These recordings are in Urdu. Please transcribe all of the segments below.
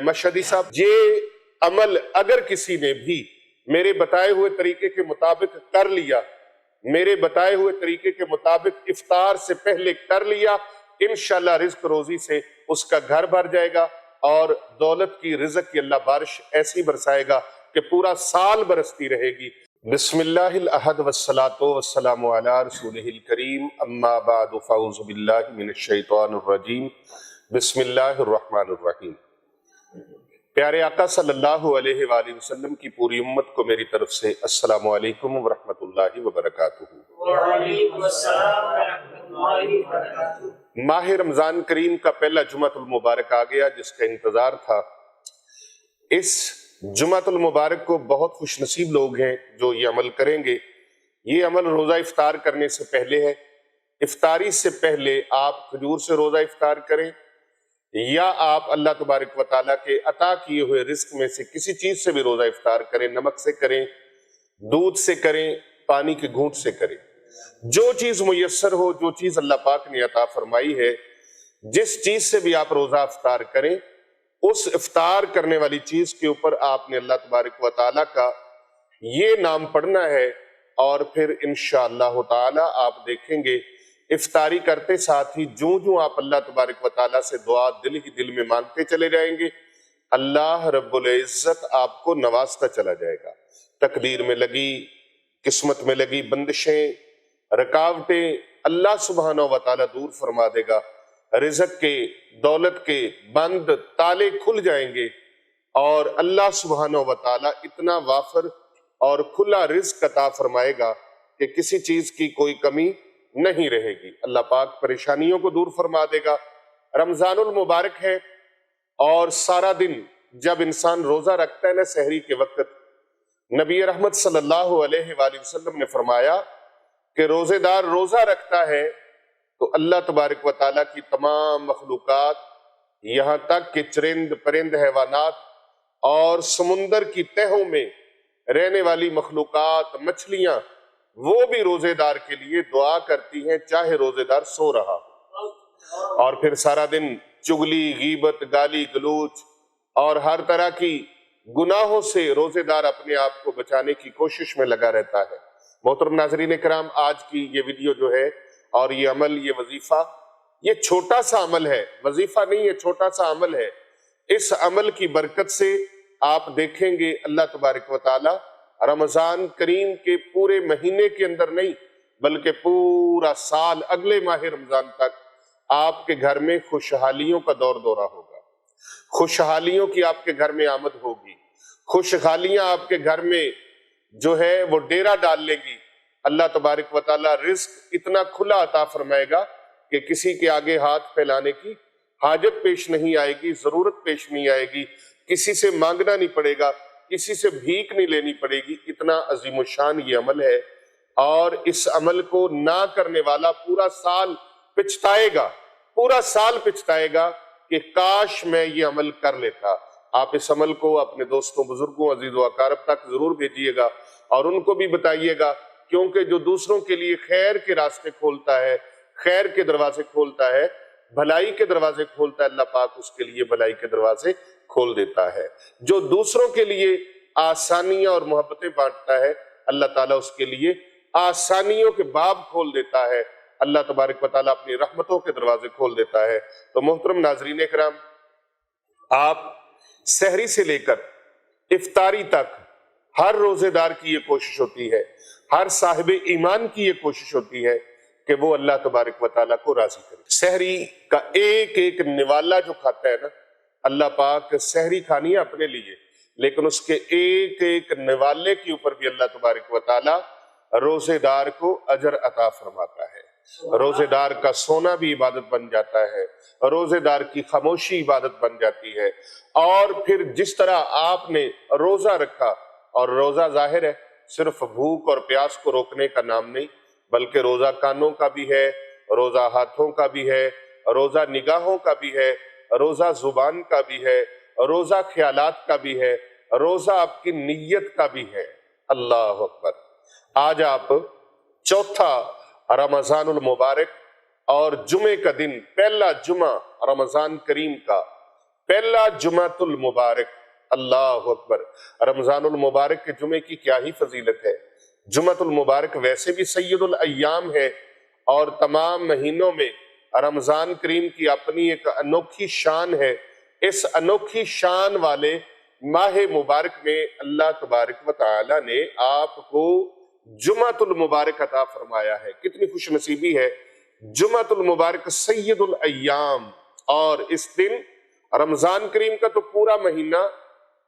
مشہدی صاحب، یہ عمل اگر کسی نے بھی میرے بتائے ہوئے طریقے کے مطابق کر لیا، میرے بتائے ہوئے طریقے کے مطابق افطار سے پہلے کر لیا، انشاءاللہ رزق روزی سے اس کا گھر بھر جائے گا، اور دولت کی رزق کی اللہ بارش ایسی برسائے گا کہ پورا سال برستی رہے گی۔ بسم اللہ الاحد والصلاة والسلام علی رسولہ الکریم، اما بعد فاعوذ باللہ من الشیطان الرجیم، بسم اللہ الرحمن الرحیم۔ پیارے آقا صلی اللہ علیہ وآلہ وسلم کی پوری امت کو میری طرف سے السلام علیکم ورحمۃ اللہ وبرکاتہ۔ وعلیکم السلام ورحمۃ اللہ وبرکاتہ۔ ماہ رمضان کریم کا پہلا جمعۃ المبارک آ گیا، جس کا انتظار تھا۔ اس جمعۃ المبارک کو بہت خوش نصیب لوگ ہیں جو یہ عمل کریں گے۔ یہ عمل روزہ افطار کرنے سے پہلے ہے۔ افطاری سے پہلے آپ کھجور سے روزہ افطار کریں، یا آپ اللہ تبارک و تعالیٰ کے عطا کیے ہوئے رزق میں سے کسی چیز سے بھی روزہ افطار کریں، نمک سے کریں، دودھ سے کریں، پانی کے گھونٹ سے کریں، جو چیز میسر ہو، جو چیز اللہ پاک نے عطا فرمائی ہے، جس چیز سے بھی آپ روزہ افطار کریں، اس افطار کرنے والی چیز کے اوپر آپ نے اللہ تبارک و تعالیٰ کا یہ نام پڑھنا ہے، اور پھر انشاءاللہ تعالی آپ دیکھیں گے افطاری کرتے ساتھ ہی جوں آپ اللہ تبارک و تعالیٰ سے دعا دل ہی دل میں مانگتے چلے جائیں گے، اللہ رب العزت آپ کو نوازتا چلا جائے گا۔ تقدیر میں لگی، قسمت میں لگی بندشیں، رکاوٹیں اللہ سبحانہ و تعالیٰ دور فرما دے گا، رزق کے، دولت کے بند تالے کھل جائیں گے، اور اللہ سبحانہ و تعالیٰ اتنا وافر اور کھلا رزق عطا فرمائے گا کہ کسی چیز کی کوئی کمی نہیں رہے گی۔ اللہ پاک پریشانیوں کو دور فرما دے گا۔ رمضان المبارک ہے، اور سارا دن جب انسان روزہ رکھتا ہے نا سحری کے وقت، نبی رحمت صلی اللہ علیہ وآلہ وسلم نے فرمایا کہ روزے دار روزہ رکھتا ہے تو اللہ تبارک و تعالیٰ کی تمام مخلوقات، یہاں تک کہ چرند پرند حیوانات اور سمندر کی تہوں میں رہنے والی مخلوقات، مچھلیاں، وہ بھی روزے دار کے لیے دعا کرتی ہیں، چاہے روزے دار سو رہا ہو۔ اور پھر سارا دن چگلی، غیبت، گالی گلوچ اور ہر طرح کی گناہوں سے روزے دار اپنے آپ کو بچانے کی کوشش میں لگا رہتا ہے۔ محترم ناظرین کرام، آج کی یہ ویڈیو جو ہے اور یہ عمل، یہ وظیفہ، یہ چھوٹا سا عمل ہے، وظیفہ نہیں ہے، چھوٹا سا عمل ہے۔ اس عمل کی برکت سے آپ دیکھیں گے اللہ تبارک و تعالی رمضان کریم کے پورے مہینے کے اندر نہیں بلکہ پورا سال، اگلے ماہ رمضان تک آپ کے گھر میں خوشحالیوں کا دور دورہ ہوگا، خوشحالیوں کی آپ کے گھر میں آمد ہوگی، خوشحالیاں آپ کے گھر میں جو ہے وہ ڈیرا ڈال لے گی۔ اللہ تبارک و تعالی رزق اتنا کھلا عطا فرمائے گا کہ کسی کے آگے ہاتھ پھیلانے کی حاجت پیش نہیں آئے گی، ضرورت پیش نہیں آئے گی، کسی سے مانگنا نہیں پڑے گا، کسی سے بھیک نہیں لینی پڑے گی۔ اتنا عظیم الشان یہ عمل ہے، اور اس عمل کو نہ کرنے والا پورا سال پچھتائے گا، پورا سال پچھتائے گا کہ کاش میں یہ عمل کر لیتا۔ آپ اس عمل کو اپنے دوستوں، بزرگوں، عزیز و اقارب تک ضرور بھیجیے گا، اور ان کو بھی بتائیے گا، کیونکہ جو دوسروں کے لیے خیر کے راستے کھولتا ہے، خیر کے دروازے کھولتا ہے، بھلائی کے دروازے کھولتا ہے، اللہ پاک اس کے لیے بھلائی کے دروازے کھول دیتا ہے۔ جو دوسروں کے لیے آسانیاں اور محبتیں بانٹتا ہے، اللہ تعالیٰ اس کے لیے آسانیوں کے باب کھول دیتا ہے، اللہ تبارک و تعالیٰ اپنی رحمتوں کے دروازے کھول دیتا ہے۔ تو محترم ناظرین کرام، آپ سحری سے لے کر افطاری تک ہر روزے دار کی یہ کوشش ہوتی ہے، ہر صاحب ایمان کی یہ کوشش ہوتی ہے کہ وہ اللہ تبارک و تعالیٰ کو راضی کرے۔ سحری کا ایک ایک نوالا جو کھاتا ہے نا، اللہ پاک سحری کھانی ہے اپنے لیے، لیکن اس کے ایک ایک نوالے کے اوپر بھی اللہ تبارک و تعالیٰ روزے دار کو اجر عطا فرماتا ہے۔ روزے دار کا سونا بھی عبادت بن جاتا ہے، روزے دار کی خاموشی عبادت بن جاتی ہے۔ اور پھر جس طرح آپ نے روزہ رکھا، اور روزہ ظاہر ہے صرف بھوک اور پیاس کو روکنے کا نام نہیں، بلکہ روزہ کانوں کا بھی ہے، روزہ ہاتھوں کا بھی ہے، روزہ نگاہوں کا بھی ہے، روزہ زبان کا بھی ہے، روزہ خیالات کا بھی ہے، روزہ آپ کی نیت کا بھی ہے۔ اللہ اکبر۔ آج آپ چوتھا رمضان المبارک اور جمعے کا دن، پہلا جمعہ رمضان کریم کا، پہلا جمعۃ المبارک، اللہ اکبر، رمضان المبارک کے جمعے کی کیا ہی فضیلت ہے۔ جمعۃ المبارک ویسے بھی سید الایام ہے، اور تمام مہینوں میں رمضان کریم کی اپنی ایک انوکھی شان ہے۔ اس انوکھی شان والے ماہ مبارک میں اللہ تبارک و تعالی نے آپ کو جمعۃ المبارک عطا فرمایا ہے۔ کتنی خوش نصیبی ہے، جمعۃ المبارک سید الایام، اور اس دن رمضان کریم کا تو پورا مہینہ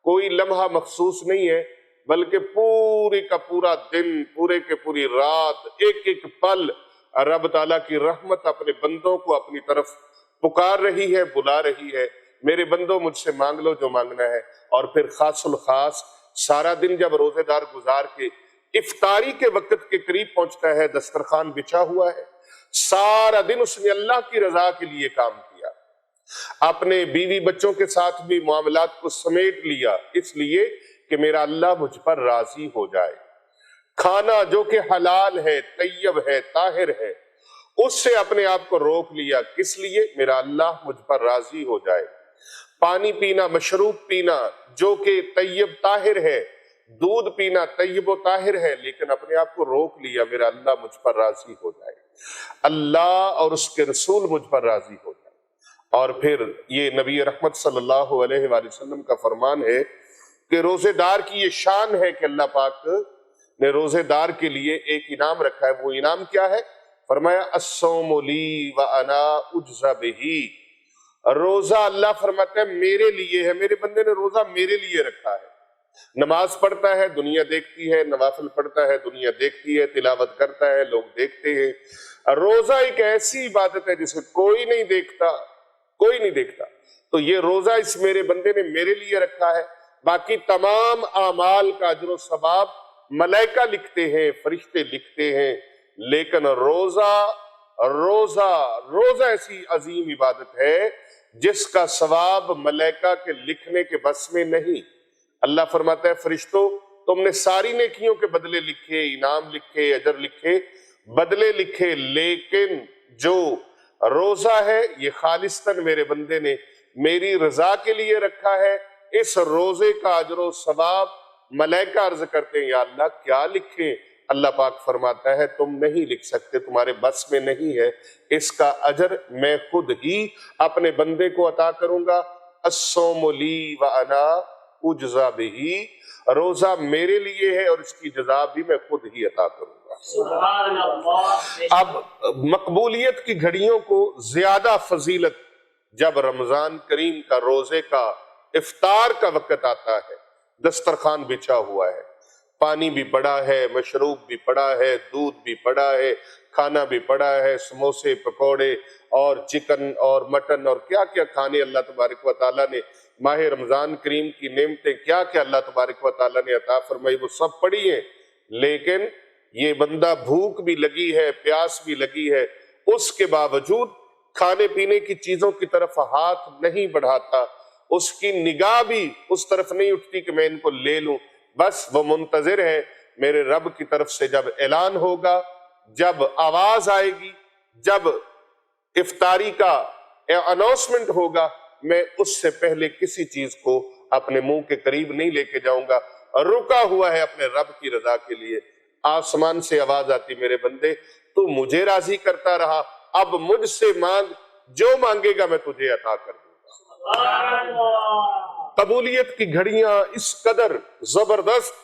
کوئی لمحہ مخصوص نہیں ہے، بلکہ پورے کا پورا دن، پورے کے پوری رات، ایک ایک پل رب تعالیٰ کی رحمت اپنے بندوں کو اپنی طرف پکار رہی ہے، بلا رہی ہے، میرے بندوں مجھ سے مانگ لو جو مانگنا ہے۔ اور پھر خاص الخاص سارا دن جب روزے دار گزار کے افطاری کے وقت کے قریب پہنچتا ہے، دسترخوان بچھا ہوا ہے، سارا دن اس نے اللہ کی رضا کے لیے کام کیا، اپنے بیوی بچوں کے ساتھ بھی معاملات کو سمیٹ لیا، اس لیے کہ میرا اللہ مجھ پر راضی ہو جائے۔ کھانا جو کہ حلال ہے، طیب ہے، طاہر ہے، اس سے اپنے آپ کو روک لیا، کس لیے؟ میرا اللہ مجھ پر راضی ہو جائے۔ پانی پینا، مشروب پینا جو کہ طیب طاہر ہے، دودھ پینا طیب و طاہر ہے، لیکن اپنے آپ کو روک لیا، میرا اللہ مجھ پر راضی ہو جائے، اللہ اور اس کے رسول مجھ پر راضی ہو جائے۔ اور پھر یہ نبی رحمت صلی اللہ علیہ وآلہ وسلم کا فرمان ہے کہ روزے دار کی یہ شان ہے کہ اللہ پاک نے روزے دار کے لیے ایک انعام رکھا ہے۔ وہ انعام کیا ہے؟ فرمایا الصوم لی وانا اجزی بہ، روزہ اللہ فرماتا ہے میرے لیے ہے، میرے بندے نے روزہ میرے لیے رکھا ہے۔ نماز پڑھتا ہے، دنیا دیکھتی ہے، نوافل پڑھتا ہے، دنیا دیکھتی ہے، تلاوت کرتا ہے، لوگ دیکھتے ہیں۔ روزہ ایک ایسی عبادت ہے جسے کوئی نہیں دیکھتا، کوئی نہیں دیکھتا، تو یہ روزہ اس میرے بندے نے میرے لیے رکھا ہے۔ باقی تمام اعمال کا اجر و ثواب ملائکہ لکھتے ہیں، فرشتے لکھتے ہیں، لیکن روزہ ایسی عظیم عبادت ہے جس کا ثواب ملائکہ کے لکھنے کے بس میں نہیں۔ اللہ فرماتا ہے فرشتوں تم نے ساری نیکیوں کے بدلے لکھے، انعام لکھے، اجر لکھے، بدلے لکھے، لیکن جو روزہ ہے یہ خالصتاً میرے بندے نے میری رضا کے لیے رکھا ہے۔ اس روزے کا اجر و ثواب ملائکہ عرض کرتے ہیں یا اللہ کیا لکھیں؟ اللہ پاک فرماتا ہے تم نہیں لکھ سکتے، تمہارے بس میں نہیں ہے، اس کا اجر میں خود ہی اپنے بندے کو عطا کروں گا۔ الصوم لی وانا اجزی بہ، روزہ میرے لیے ہے اور اس کی جزا بھی میں خود ہی عطا کروں گا۔ سبحان اللہ۔ اب مقبولیت کی گھڑیوں کو زیادہ فضیلت جب رمضان کریم کا روزے کا افطار کا وقت آتا ہے، دسترخوان بچھا ہوا ہے، پانی بھی پڑا ہے، مشروب بھی پڑا ہے، دودھ بھی پڑا ہے، کھانا بھی پڑا ہے، سموسے پکوڑے اور چکن اور مٹن اور کیا کیا کھانے اللہ تبارک و تعالیٰ نے ماہ رمضان کریم کی نعمتیں کیا کیا اللہ تبارک و تعالیٰ نے عطا فرمائی وہ سب پڑی ہیں، لیکن یہ بندہ بھوک بھی لگی ہے، پیاس بھی لگی ہے، اس کے باوجود کھانے پینے کی چیزوں کی طرف ہاتھ نہیں بڑھاتا، اس کی نگاہ بھی اس طرف نہیں اٹھتی کہ میں ان کو لے لوں، بس وہ منتظر ہے میرے رب کی طرف سے جب اعلان ہوگا، جب آواز آئے گی، جب افطاری کا اناؤنسمنٹ ہوگا، میں اس سے پہلے کسی چیز کو اپنے منہ کے قریب نہیں لے کے جاؤں گا، رکا ہوا ہے اپنے رب کی رضا کے لیے۔ آسمان سے آواز آتی میرے بندے تو مجھے راضی کرتا رہا، اب مجھ سے مانگ، جو مانگے گا میں تجھے عطا کر دوں گا۔ سبحان اللہ۔ قبولیت کی گھڑیاں اس قدر زبردست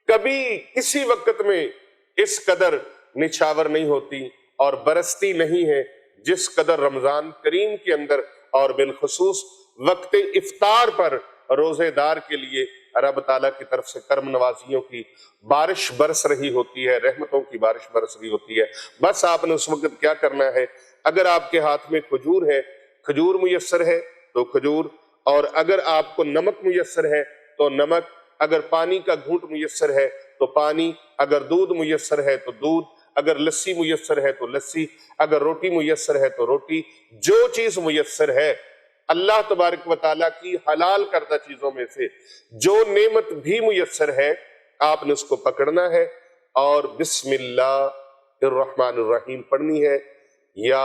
کبھی کسی وقت میں اس قدر نچھاور نہیں ہوتی اور برستی نہیں ہے جس قدر رمضان کریم کے اندر، اور بالخصوص وقت افطار پر روزے دار کے لیے رب تعالیٰ کی طرف سے کرم نوازیوں کی بارش برس رہی ہوتی ہے، رحمتوں کی بارش برس رہی ہوتی ہے۔ بس آپ نے اس وقت کیا کرنا ہے، اگر آپ کے ہاتھ میں کھجور ہے، کھجور میسر ہے تو کھجور، اور اگر آپ کو نمک میسر ہے تو نمک، اگر پانی کا گھونٹ میسر ہے تو پانی، اگر دودھ میسر ہے تو دودھ، اگر لسی میسر ہے تو لسی، اگر روٹی میسر ہے تو روٹی، جو چیز میسر ہے اللہ تبارک و تعالیٰ کی حلال کردہ چیزوں میں سے جو نعمت بھی میسر ہے، آپ نے اس کو پکڑنا ہے اور بسم اللہ الرحمن الرحیم پڑھنی ہے، یا